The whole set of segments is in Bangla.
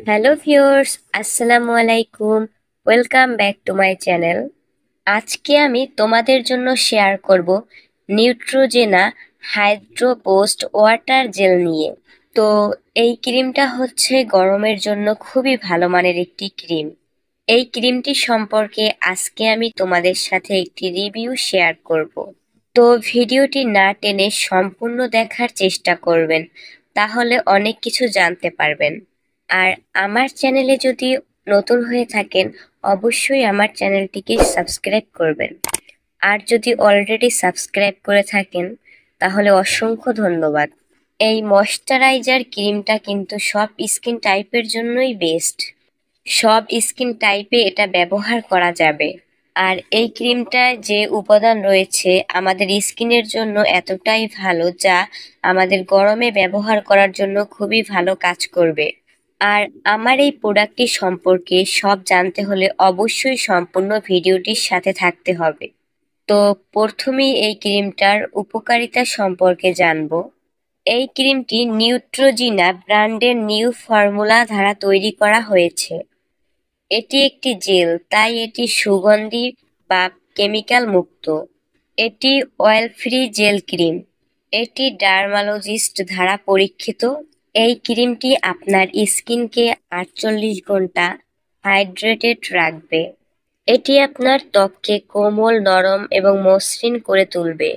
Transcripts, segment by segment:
হ্যালো ভিউয়ার্স, আসসালামু আলাইকুম। Welcome back to my channel. আজকে আমি তোমাদের জন্য শেয়ার করব নিউট্রোজেনা হাইড্রো পোস্ট ওয়াটার জেল নিয়ে। তো এই ক্রিমটা হচ্ছে গরমের জন্য খুবই ভালো মানের একটি ক্রিম। এই ক্রিমটি সম্পর্কে আজকে আমি তোমাদের সাথে একটি রিভিউ শেয়ার করব। তো ভিডিওটি না টেনে সম্পূর্ণ দেখার চেষ্টা করবেন, তাহলে অনেক কিছু জানতে পারবেন। আর আমার চ্যানেলে যদি নতুন হয়ে থাকেন, অবশ্যই আমার চ্যানেলটিকে সাবস্ক্রাইব করবেন। আর যদি অলরেডি সাবস্ক্রাইব করে থাকেন, তাহলে অসংখ্য ধন্যবাদ। এই ময়শ্চারাইজার ক্রিমটা কিন্তু সব স্কিন টাইপের জন্যই বেস্ট। সব স্কিন টাইপে এটা ব্যবহার করা যাবে। আর এই ক্রিমটায় যে উপাদান রয়েছে আমাদের স্কিনের জন্য এতটাই ভালো, যা আমাদের গরমে ব্যবহার করার জন্য খুবই ভালো কাজ করবে। আর আমার এই প্রোডাক্টটি সম্পর্কে সব জানতে হলে অবশ্যই সম্পূর্ণ ভিডিওটির সাথে থাকতে হবে। তো প্রথমেই এই ক্রিমটার উপকারিতা সম্পর্কে জানবো। এই ক্রিমটি নিউট্রোজিনা ব্র্যান্ডের নিউ ফর্মুলা দ্বারা তৈরি করা হয়েছে। এটি একটি জেল, তাই এটি সুগন্ধি বা কেমিক্যাল মুক্ত। এটি অয়েল ফ্রি জেল ক্রিম। এটি ডার্মালজিস্ট দ্বারা পরীক্ষিত। এই ক্রিমটি আপনার স্কিনকে 48 ঘন্টা হাইড্রেটেড রাখবে। এটি আপনার ত্বককে কোমল, নরম এবং মসৃণ করে তুলবে।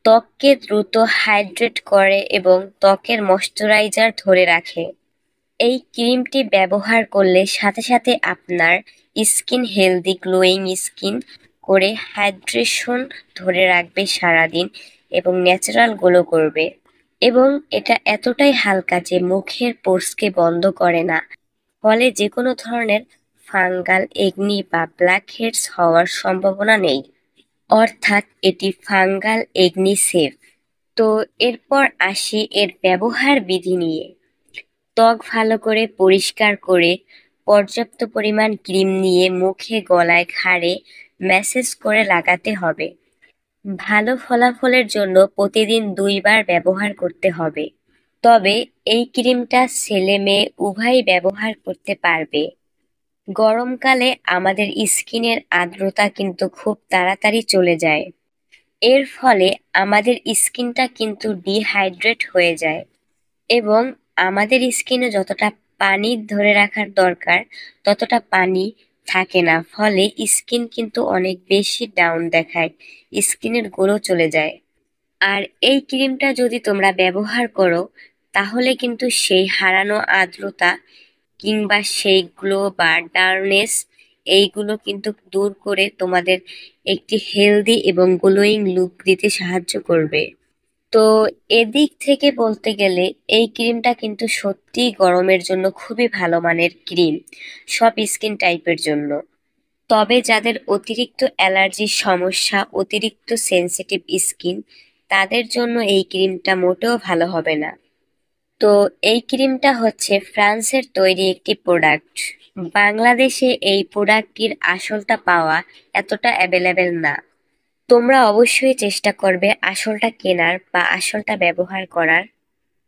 ত্বককে দ্রুত হাইড্রেট করে এবং ত্বকের ময়শ্চারাইজার ধরে রাখে। এই ক্রিমটি ব্যবহার করলে সাথে সাথে আপনার স্কিন হেলদি গ্লোয়িং স্কিন করে হাইড্রেশন ধরে রাখবে সারাদিন এবং ন্যাচারাল গ্লো করবে। এবং এটা এতটাই হালকা যে মুখের পোর্সকে বন্ধ করে না, ফলে যে কোনো ধরনের ফাঙ্গাল একনি বা ব্ল্যাক হেডস হওয়ার সম্ভাবনা নেই। অর্থাৎ এটি ফাঙ্গাল একনি সেফ। তো এরপর আসি এর ব্যবহার বিধি নিয়ে। ত্বক ভালো করে পরিষ্কার করে পর্যাপ্ত পরিমাণ ক্রিম নিয়ে মুখে, গলায়, ঘাড়ে ম্যাসেজ করে লাগাতে হবে। ভালো ফলাফলের জন্য প্রতিদিন 2 বার ব্যবহার করতে হবে। তবে এই ক্রিমটা ছেলে মেয়ে উভয়ই ব্যবহার করতে পারবে। গরমকালে আমাদের স্কিনের আর্দ্রতা কিন্তু খুব তাড়াতাড়ি চলে যায়। এর ফলে আমাদের স্কিনটা কিন্তু ডিহাইড্রেট হয়ে যায় এবং আমাদের স্কিনে যতটা পানি ধরে রাখার দরকার ততটা পানি থাকে না, ফলে স্কিন কিন্তু অনেক বেশি ডাউন দেখায়, স্কিনের গ্লো চলে যায়। আর এই ক্রিমটা যদি তোমরা ব্যবহার করো, তাহলে কিন্তু সেই হারানো আর্দ্রতা কিংবা সেই গ্লো বা ডার্কনেস এইগুলো কিন্তু দূর করে তোমাদের একটি হেলদি এবং গ্লোয়িং লুক দিতে সাহায্য করবে। তো এদিক থেকে বলতে গেলে এই ক্রিমটা কিন্তু সত্যিই গরমের জন্য খুবই ভালো মানের ক্রিম, সব স্কিন টাইপের জন্য। তবে যাদের অতিরিক্ত অ্যালার্জির সমস্যা, অতিরিক্ত সেনসিটিভ স্কিন, তাদের জন্য এই ক্রিমটা মোটেও ভালো হবে না। তো এই ক্রিমটা হচ্ছে ফ্রান্সের তৈরি একটি প্রোডাক্ট। বাংলাদেশে এই প্রোডাক্টটির আসলটা পাওয়া এতটা অ্যাভেলেবেল না। তোমরা অবশ্যই চেষ্টা করবে আসলটা কেনার বা আসলটা ব্যবহার করার।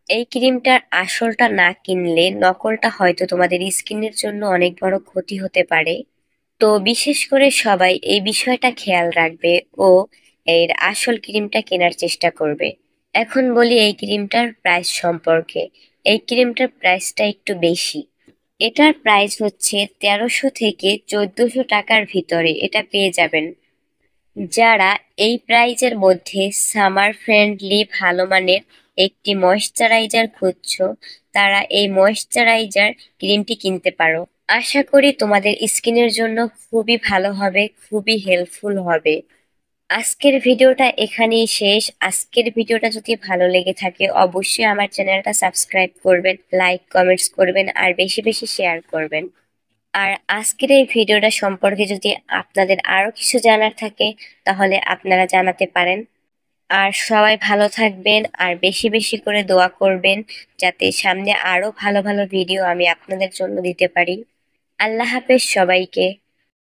এই ক্রিমটার আসলটা না কিনলে নকলটা হয়তো তোমাদের স্কিনের জন্য অনেক বড় ক্ষতি হতে পারে। তো বিশেষ করে সবাই এই বিষয়টা খেয়াল রাখবে ও এর আসল ক্রিমটা কেনার চেষ্টা করবে। এখন বলি এই ক্রিমটার প্রাইস সম্পর্কে। এই ক্রিমটার প্রাইসটা একটু বেশি। এটার প্রাইস হচ্ছে 1300 থেকে 1400 টাকার ভিতরে এটা পেয়ে যাবেন। যারা এই প্রাইজের মধ্যে সামার ফ্রেন্ডলি ভালো মানের একটি ময়শ্চারাইজার খুঁজছো, তারা এই ময়শ্চারাইজার ক্রিমটি কিনতে পারো। আশা করি তোমাদের স্কিনের জন্য খুবই ভালো হবে, খুবই হেল্পফুল হবে। আজকের ভিডিওটা এখানেই শেষ। আজকের ভিডিওটা যদি ভালো লেগে থাকে অবশ্যই আমার চ্যানেলটা সাবস্ক্রাইব করবেন, লাইক কমেন্টস করবেন আর বেশি বেশি শেয়ার করবেন। আর আজকের এই ভিডিওটা সম্পর্কে যদি আপনাদের আরো কিছু জানার থাকে, তাহলে আপনারা জানাতে পারেন। আর সবাই ভালো থাকবেন আর বেশি বেশি করে দোয়া করবেন, যাতে সামনে আরো ভালো ভালো ভিডিও আমি আপনাদের জন্য দিতে পারি। আল্লাহ হাফেজ সবাইকে।